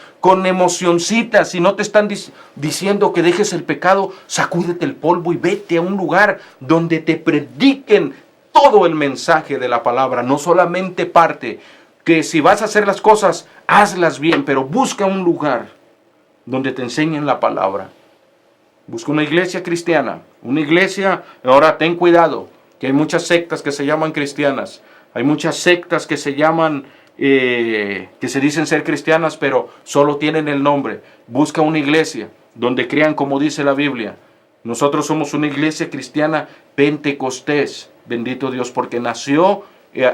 emocioncitas, y no te están diciendo que dejes el pecado, sacúdete el polvo y vete a un lugar donde te prediquen todo el mensaje de la palabra, no solamente parte. Que si vas a hacer las cosas, hazlas bien, pero busca un lugar donde te enseñen la palabra. Busca una iglesia cristiana, una iglesia. Ahora ten cuidado, que hay muchas sectas que se llaman cristianas, hay muchas sectas que se llaman, que se dicen ser cristianas, pero solo tienen el nombre. Busca una iglesia donde crean como dice la Biblia. Nosotros somos una iglesia cristiana Pentecostés, bendito Dios, porque nació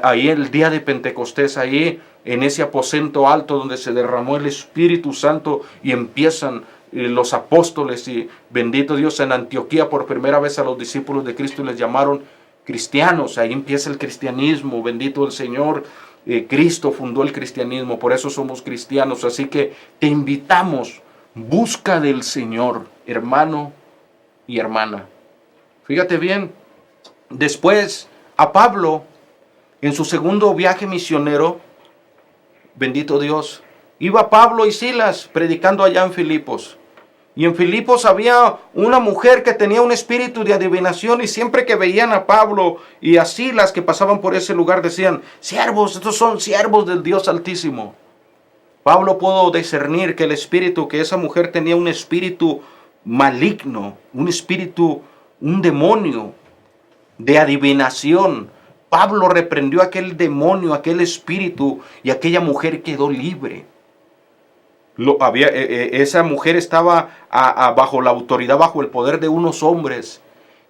ahí el día de Pentecostés, ahí en ese aposento alto donde se derramó el Espíritu Santo y empiezan los apóstoles, y bendito Dios, en Antioquía por primera vez a los discípulos de Cristo les llamaron cristianos. Ahí empieza el cristianismo, bendito el Señor. Cristo fundó el cristianismo, por eso somos cristianos. Así que te invitamos, busca del Señor, hermano y hermana. Fíjate bien, después a Pablo, en su segundo viaje misionero, bendito Dios, iba Pablo y Silas predicando allá en Filipos. Y en Filipos había una mujer que tenía un espíritu de adivinación, y siempre que veían a Pablo y a Silas que pasaban por ese lugar decían: siervos, estos son siervos del Dios Altísimo. Pablo pudo discernir que el espíritu, que esa mujer tenía un espíritu maligno, un espíritu, un demonio de adivinación. Pablo reprendió a aquel demonio, aquel espíritu, y aquella mujer quedó libre. Esa mujer estaba bajo la autoridad, bajo el poder de unos hombres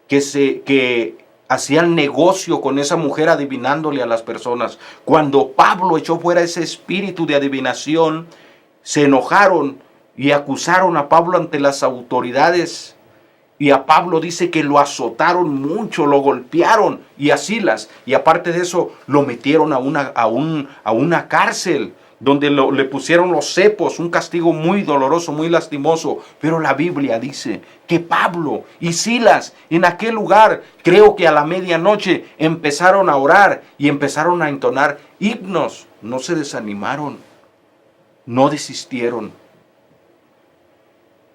que hacían negocio con esa mujer adivinándole a las personas. Cuando Pablo echó fuera ese espíritu de adivinación, se enojaron y acusaron a Pablo ante las autoridades. Y a Pablo dice que lo azotaron mucho, lo golpearon, y a Silas. Y aparte de eso, lo metieron a una cárcel, donde le pusieron los cepos, un castigo muy doloroso, muy lastimoso. Pero la Biblia dice que Pablo y Silas en aquel lugar, creo que a la medianoche, empezaron a orar y empezaron a entonar himnos. No se desanimaron, no desistieron.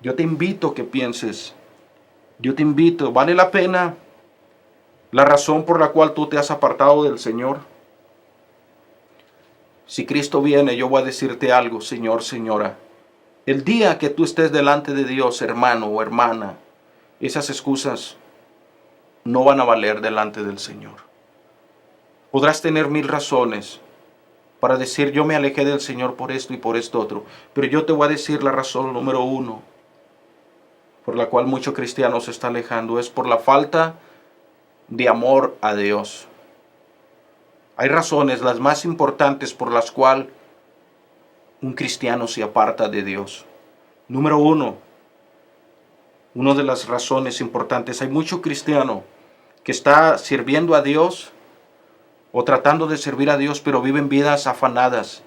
Yo te invito a que pienses, yo te invito, ¿vale la pena la razón por la cual tú te has apartado del Señor? Si Cristo viene, yo voy a decirte algo, Señor, señora. El día que tú estés delante de Dios, hermano o hermana, esas excusas no van a valer delante del Señor. Podrás tener 1000 razones para decir: yo me alejé del Señor por esto y por esto otro. Pero yo te voy a decir la razón número 1 por la cual muchos cristianos se están alejando. Es por la falta de amor a Dios. Hay razones, las más importantes, por las cuales un cristiano se aparta de Dios. Número 1, una de las razones importantes: hay mucho cristiano que está sirviendo a Dios o tratando de servir a Dios, pero viven vidas afanadas,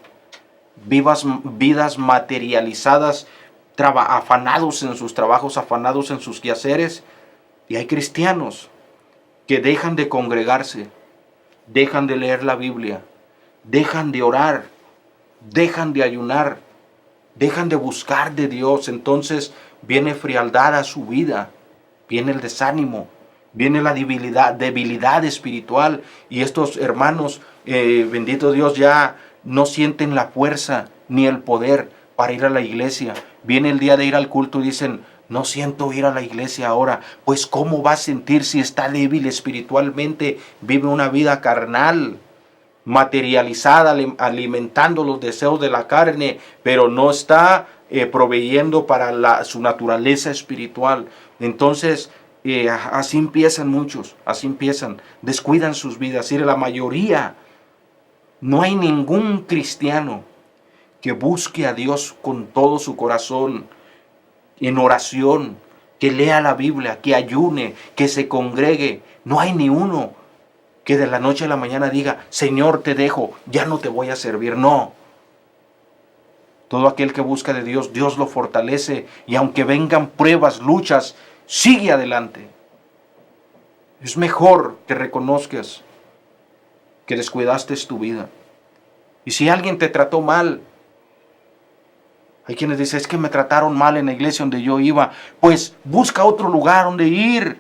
vidas materializadas, afanados en sus trabajos, afanados en sus quehaceres. Y hay cristianos que dejan de congregarse, dejan de leer la Biblia, dejan de orar, dejan de ayunar, dejan de buscar de Dios. Entonces viene frialdad a su vida, viene el desánimo, viene la debilidad espiritual, y estos hermanos, bendito Dios, ya no sienten la fuerza ni el poder para ir a la iglesia. Viene el día de ir al culto y dicen: no siento ir a la iglesia ahora. Pues ¿cómo va a sentir si está débil espiritualmente? Vive una vida carnal, materializada, alimentando los deseos de la carne, pero no está proveyendo para su naturaleza espiritual. Entonces, así empiezan muchos, así empiezan, descuidan sus vidas. Y la mayoría, no hay ningún cristiano que busque a Dios con todo su corazón, en oración, que lea la Biblia, que ayune, que se congregue. No hay ni uno que de la noche a la mañana diga: Señor, te dejo, ya no te voy a servir. No. Todo aquel que busca de Dios, Dios lo fortalece, y aunque vengan pruebas, luchas, sigue adelante. Es mejor que reconozcas que descuidaste tu vida. Y si alguien te trató mal, hay quienes dicen, es que me trataron mal en la iglesia donde yo iba. Pues busca otro lugar donde ir.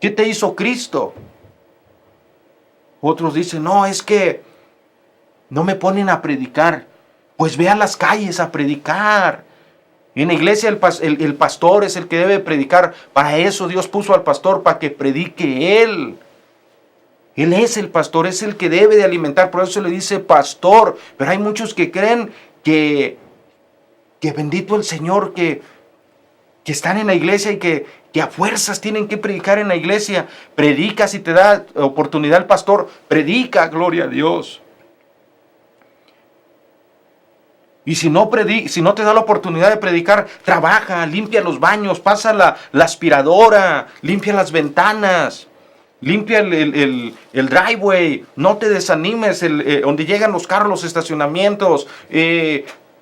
¿Qué te hizo Cristo? Otros dicen, no, es que no me ponen a predicar. Pues ve a las calles a predicar. En la iglesia el pastor es el que debe predicar. Para eso Dios puso al pastor, para que predique Él. Él es el pastor, es el que debe de alimentar. Por eso se le dice pastor. Pero hay muchos que creen que bendito el Señor, que están en la iglesia y que a fuerzas tienen que predicar en la iglesia. Predica, si te da oportunidad el pastor, predica, gloria a Dios. Y si no te da la oportunidad de predicar, trabaja, limpia los baños, pasa la aspiradora, limpia las ventanas, limpia el driveway, no te desanimes, donde llegan los carros, los estacionamientos,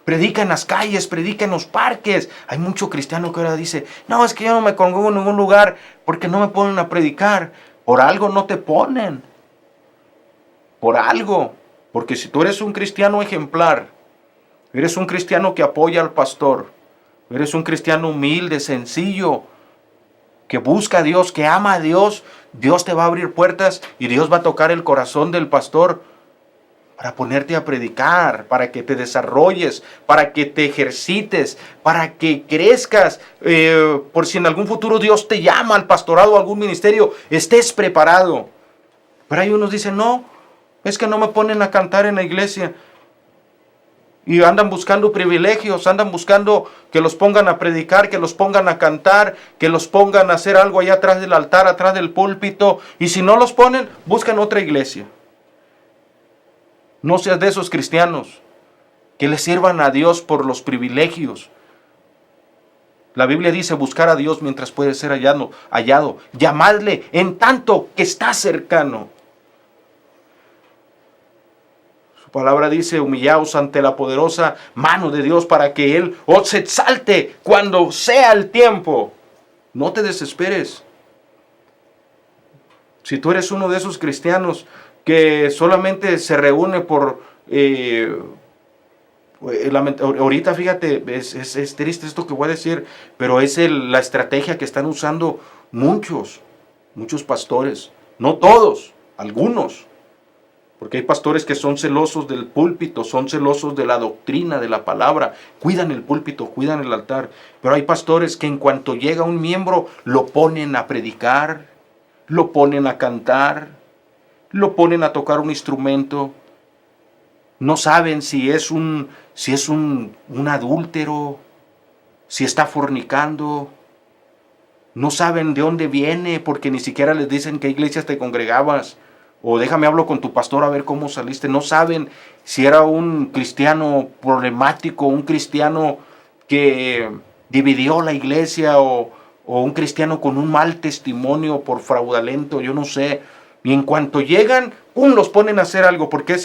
predica en las calles, predica en los parques. Hay mucho cristiano que ahora dice, no, es que yo no me congrego en ningún lugar porque no me ponen a predicar. Por algo no te ponen. Por algo. Porque si tú eres un cristiano ejemplar, eres un cristiano que apoya al pastor, eres un cristiano humilde, sencillo, que busca a Dios, que ama a Dios, Dios te va a abrir puertas y Dios va a tocar el corazón del pastor para ponerte a predicar, para que te desarrolles, para que te ejercites, para que crezcas, por si en algún futuro Dios te llama al pastorado o algún ministerio, estés preparado. Pero hay unos dicen, no, es que no me ponen a cantar en la iglesia. Y andan buscando privilegios, andan buscando que los pongan a predicar, que los pongan a cantar, que los pongan a hacer algo allá atrás del altar, atrás del púlpito. Y si no los ponen, buscan otra iglesia. No seas de esos cristianos que le sirvan a Dios por los privilegios. La Biblia dice buscar a Dios mientras puede ser hallado. Llamadle en tanto que está cercano. Palabra dice, humillaos ante la poderosa mano de Dios para que Él os exalte cuando sea el tiempo. No te desesperes. Si tú eres uno de esos cristianos que solamente se reúne por... ahorita fíjate, es triste esto que voy a decir, pero es la estrategia que están usando muchos pastores. No todos, algunos. Porque hay pastores que son celosos del púlpito, son celosos de la doctrina, de la palabra. Cuidan el púlpito, cuidan el altar. Pero hay pastores que en cuanto llega un miembro, lo ponen a predicar, lo ponen a cantar, lo ponen a tocar un instrumento. No saben si es un adúltero, si está fornicando. No saben de dónde viene, porque ni siquiera les dicen qué iglesias te congregabas. O déjame hablo con tu pastor a ver cómo saliste. No saben si era un cristiano problemático, un cristiano que dividió la iglesia o un cristiano con un mal testimonio por fraudulento, yo no sé. Y en cuanto llegan, los ponen a hacer algo, porque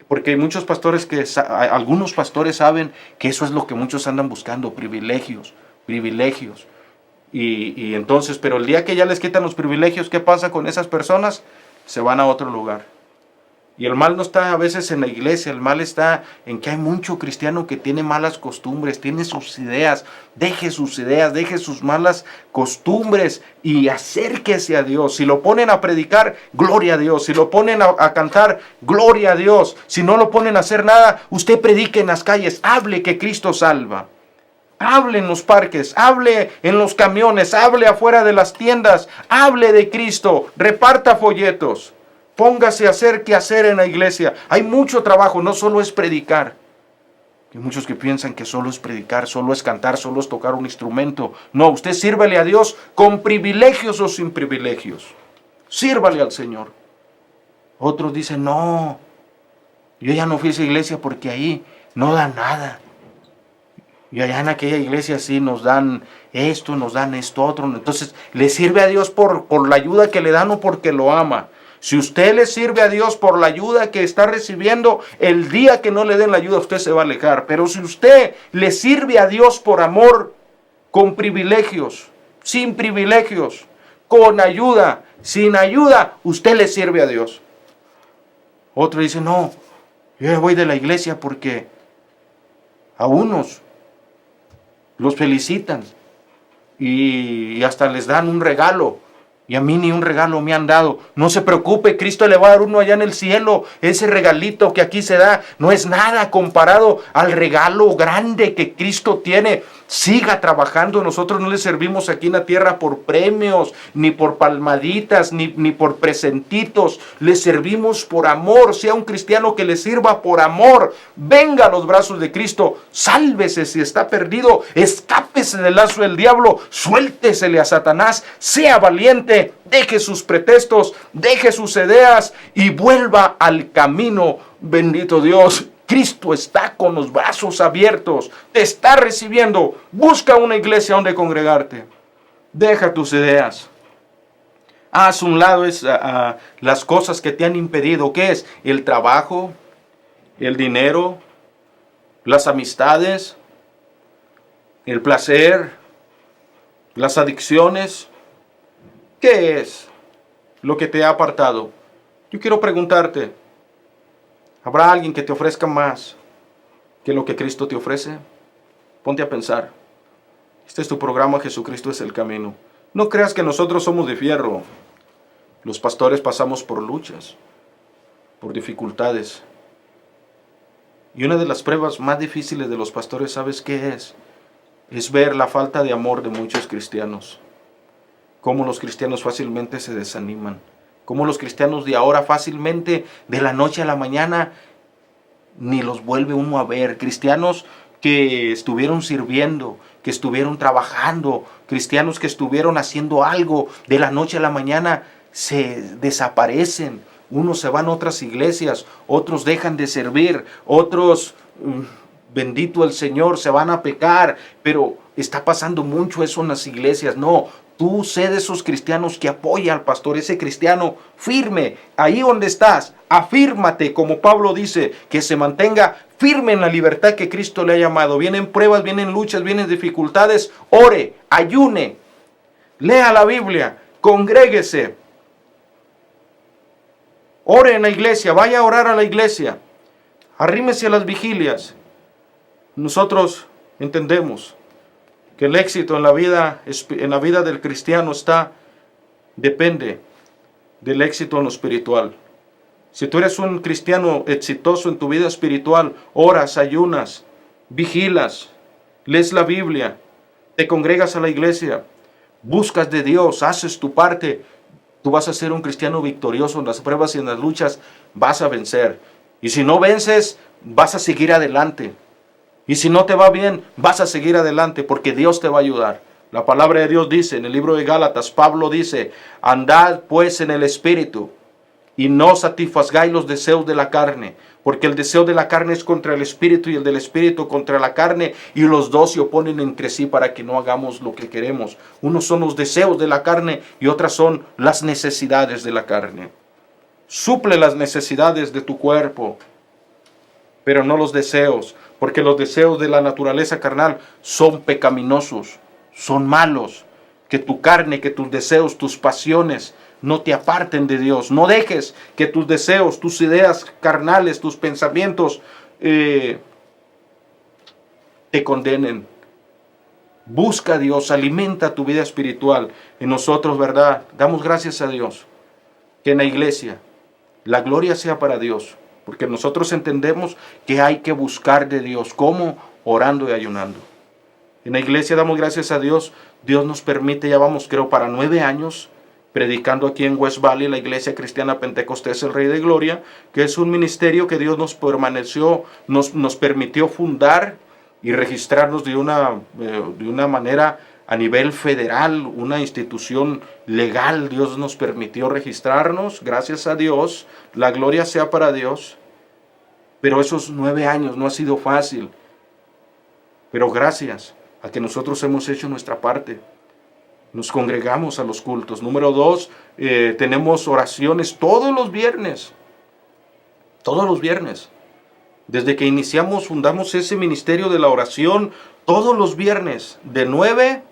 porque hay muchos pastores algunos pastores saben que eso es lo que muchos andan buscando, privilegios. Y entonces, pero el día que ya les quitan los privilegios, ¿qué pasa con esas personas? Se van a otro lugar. Y el mal no está a veces en la iglesia, el mal está en que hay mucho cristiano que tiene malas costumbres, tiene sus ideas, deje sus malas costumbres y acérquese a Dios. Si lo ponen a predicar, gloria a Dios. Si lo ponen a cantar, gloria a Dios. Si no lo ponen a hacer nada, usted predique en las calles, hable que Cristo salva. Hable en los parques, hable en los camiones, hable afuera de las tiendas, hable de Cristo, reparta folletos, póngase a hacer qué hacer en la iglesia. Hay mucho trabajo, no solo es predicar. Hay muchos que piensan que solo es predicar, solo es cantar, solo es tocar un instrumento. No, usted sírvale a Dios con privilegios o sin privilegios. Sírvale al Señor. Otros dicen, no, yo ya no fui a esa iglesia porque ahí no da nada. Y allá en aquella iglesia sí nos dan esto otro. Entonces, ¿le sirve a Dios por la ayuda que le dan o porque lo ama? Si usted le sirve a Dios por la ayuda que está recibiendo, el día que no le den la ayuda, usted se va a alejar. Pero si usted le sirve a Dios por amor, con privilegios, sin privilegios, con ayuda, sin ayuda, usted le sirve a Dios. Otro dice, no, yo voy de la iglesia porque a unos los felicitan y hasta les dan un regalo. Y a mí ni un regalo me han dado. No se preocupe, Cristo le va a dar uno allá en el cielo. Ese regalito que aquí se da no es nada comparado al regalo grande que Cristo tiene. Siga trabajando. Nosotros no le servimos aquí en la tierra por premios, ni por palmaditas, ni por presentitos. Le servimos por amor. Sea un cristiano que le sirva por amor. Venga a los brazos de Cristo. Sálvese si está perdido. Escápese del lazo del diablo. Suéltesele a Satanás. Sea valiente. Deje sus pretextos. Deje sus ideas. Y vuelva al camino. Bendito Dios. Cristo está con los brazos abiertos, te está recibiendo. Busca una iglesia donde congregarte. Deja tus ideas. Haz a un lado las cosas que te han impedido. ¿Qué es? El trabajo, el dinero, las amistades, el placer, las adicciones. ¿Qué es lo que te ha apartado? Yo quiero preguntarte. ¿Habrá alguien que te ofrezca más que lo que Cristo te ofrece? Ponte a pensar. Este es tu programa, Jesucristo es el camino. No creas que nosotros somos de fierro. Los pastores pasamos por luchas, por dificultades. Y una de las pruebas más difíciles de los pastores, ¿sabes qué es? Es ver la falta de amor de muchos cristianos. Cómo los cristianos fácilmente se desaniman. Como los cristianos de ahora fácilmente, de la noche a la mañana, ni los vuelve uno a ver. Cristianos que estuvieron sirviendo, que estuvieron trabajando, cristianos que estuvieron haciendo algo, de la noche a la mañana se desaparecen. Unos se van a otras iglesias, otros dejan de servir, otros, bendito el Señor, se van a pecar. Pero está pasando mucho eso en las iglesias. No. Tú sé de esos cristianos que apoya al pastor, ese cristiano firme, ahí donde estás, afírmate, como Pablo dice, que se mantenga firme en la libertad que Cristo le ha llamado. Vienen pruebas, vienen luchas, vienen dificultades, ore, ayune, lea la Biblia, congréguese, ore en la iglesia, vaya a orar a la iglesia, arrímese a las vigilias. Nosotros entendemos que el éxito en la vida del cristiano depende del éxito en lo espiritual. Si tú eres un cristiano exitoso en tu vida espiritual, oras, ayunas, vigilas, lees la Biblia, te congregas a la iglesia, buscas de Dios, haces tu parte, tú vas a ser un cristiano victorioso en las pruebas y en las luchas, vas a vencer. Y si no vences, vas a seguir adelante. Y si no te va bien, vas a seguir adelante porque Dios te va a ayudar. La palabra de Dios dice en el libro de Gálatas, Pablo dice, andad pues en el Espíritu y no satisfagáis los deseos de la carne, porque el deseo de la carne es contra el Espíritu y el del Espíritu contra la carne, y los dos se oponen entre sí para que no hagamos lo que queremos. Unos son los deseos de la carne y otras son las necesidades de la carne. Suple las necesidades de tu cuerpo, pero no los deseos, porque los deseos de la naturaleza carnal son pecaminosos, son malos. Que tu carne, que tus deseos, tus pasiones no te aparten de Dios. No dejes que tus deseos, tus ideas carnales, tus pensamientos te condenen. Busca a Dios, alimenta tu vida espiritual. Y nosotros, ¿verdad? Damos gracias a Dios que en la iglesia la gloria sea para Dios. Porque nosotros entendemos que hay que buscar de Dios. ¿Cómo? Orando y ayunando. En la iglesia damos gracias a Dios. Dios nos permite, ya vamos creo para 9 años, predicando aquí en West Valley, la Iglesia Cristiana Pentecostés, el Rey de Gloria, que es un ministerio que Dios nos permitió fundar y registrarnos de una manera a nivel federal, una institución legal. Dios nos permitió registrarnos, gracias a Dios, la gloria sea para Dios. Pero esos 9 años no ha sido fácil. Pero gracias a que nosotros hemos hecho nuestra parte. Nos congregamos a los cultos. Número 2, tenemos oraciones todos los viernes. Todos los viernes. Desde que fundamos ese ministerio de la oración, todos los viernes, de 9,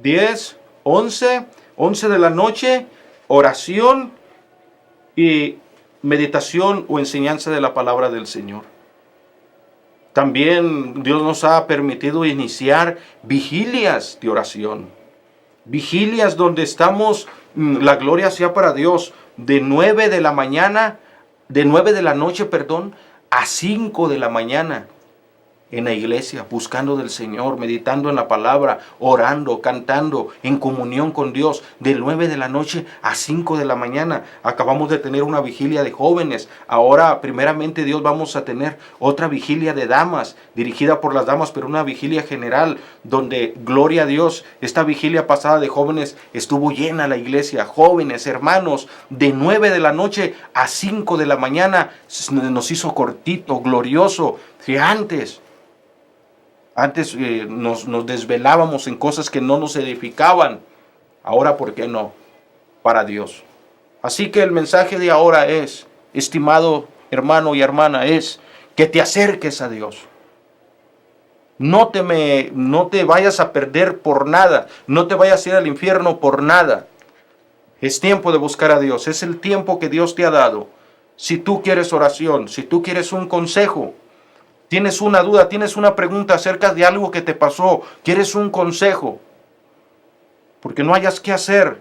10, 11, 11 de la noche, oración y meditación o enseñanza de la palabra del Señor. También Dios nos ha permitido iniciar vigilias de oración. Vigilias donde estamos, la gloria sea para Dios, de 9 de la noche, a 5 de la mañana. En la iglesia, buscando del Señor, meditando en la palabra, orando, cantando, en comunión con Dios, de 9 de la noche a 5 de la mañana. Acabamos de tener una vigilia de jóvenes. Ahora, primeramente Dios, vamos a tener otra vigilia de damas, dirigida por las damas, pero una vigilia general, donde, gloria a Dios, esta vigilia pasada de jóvenes estuvo llena la iglesia. Jóvenes, hermanos, de 9 de la noche a 5 de la mañana, nos hizo cortito, glorioso. Si Antes nos desvelábamos en cosas que no nos edificaban. Ahora, ¿por qué no? Para Dios. Así que el mensaje de ahora es, estimado hermano y hermana, es que te acerques a Dios. No te vayas a perder por nada. No te vayas a ir al infierno por nada. Es tiempo de buscar a Dios. Es el tiempo que Dios te ha dado. Si tú quieres oración, si tú quieres un consejo, tienes una duda, tienes una pregunta acerca de algo que te pasó, quieres un consejo, porque no hayas qué hacer,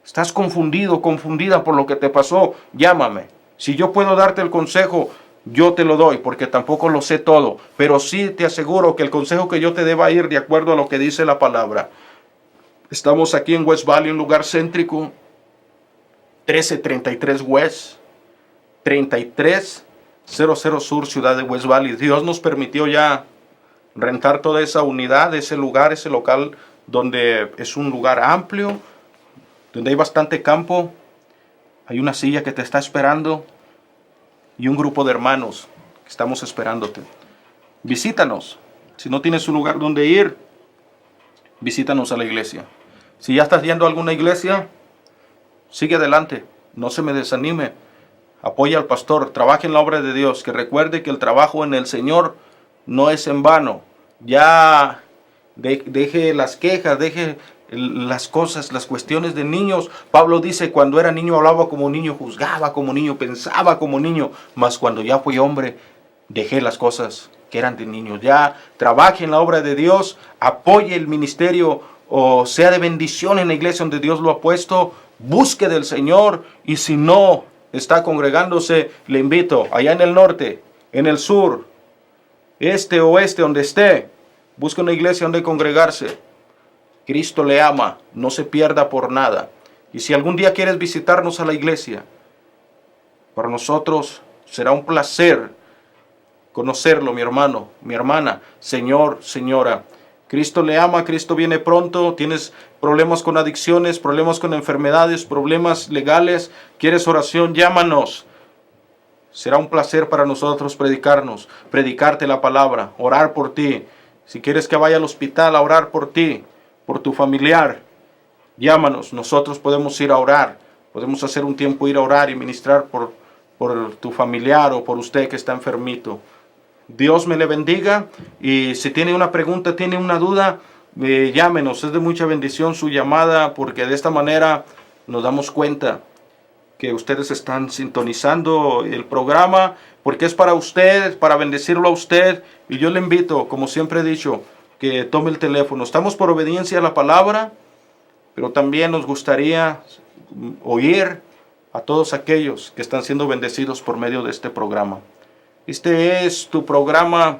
estás confundido, confundida por lo que te pasó, llámame. Si yo puedo darte el consejo, yo te lo doy, porque tampoco lo sé todo, pero sí te aseguro que el consejo que yo te dé va a ir de acuerdo a lo que dice la palabra. Estamos aquí en West Valley, un lugar céntrico, 1333 West, 3300 Sur, ciudad de West Valley. Dios nos permitió ya rentar toda esa unidad, ese lugar, ese local, donde es un lugar amplio, donde hay bastante campo, hay una silla que te está esperando y un grupo de hermanos que estamos esperándote. Visítanos. Si no tienes un lugar donde ir, visítanos a la iglesia. Si ya estás yendo a alguna iglesia, sigue adelante, no se me desanime. Apoya al pastor, trabaje en la obra de Dios, que recuerde que el trabajo en el Señor no es en vano. Ya deje las quejas, deje las cosas, las cuestiones de niños. Pablo dice, cuando era niño hablaba como niño, juzgaba como niño, pensaba como niño, mas cuando ya fui hombre, dejé las cosas que eran de niños. Ya trabaje en la obra de Dios, apoye el ministerio, o sea de bendición en la iglesia donde Dios lo ha puesto, busque del Señor, y si no está congregándose, le invito, allá en el norte, en el sur, este, oeste, donde esté, busque una iglesia donde congregarse. Cristo le ama, no se pierda por nada. Y si algún día quieres visitarnos a la iglesia, para nosotros será un placer conocerlo, mi hermano, mi hermana, señor, señora. Cristo le ama, Cristo viene pronto. Tienes problemas con adicciones, problemas con enfermedades, problemas legales, quieres oración, llámanos. Será un placer para nosotros predicarte la palabra, orar por ti. Si quieres que vaya al hospital a orar por ti, por tu familiar, llámanos. Nosotros podemos ir a orar, podemos hacer un tiempo ir a orar y ministrar por tu familiar o por usted que está enfermito. Dios me le bendiga, y si tiene una pregunta, tiene una duda, llámenos. Es de mucha bendición su llamada, porque de esta manera nos damos cuenta que ustedes están sintonizando el programa, porque es para usted, para bendecirlo a usted. Y yo le invito, como siempre he dicho, que tome el teléfono. Estamos por obediencia a la palabra, pero también nos gustaría oír a todos aquellos que están siendo bendecidos por medio de este programa. Este es tu programa,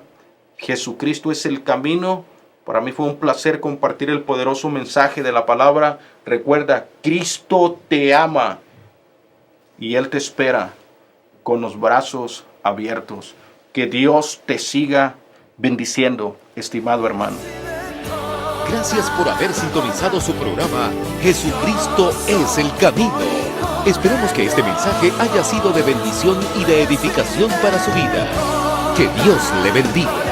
Jesucristo es el camino. Para mí fue un placer compartir el poderoso mensaje de la palabra. Recuerda, Cristo te ama y Él te espera con los brazos abiertos. Que Dios te siga bendiciendo, estimado hermano. Gracias por haber sintonizado su programa Jesucristo es el camino. Esperamos que este mensaje haya sido de bendición y de edificación para su vida. Que Dios le bendiga.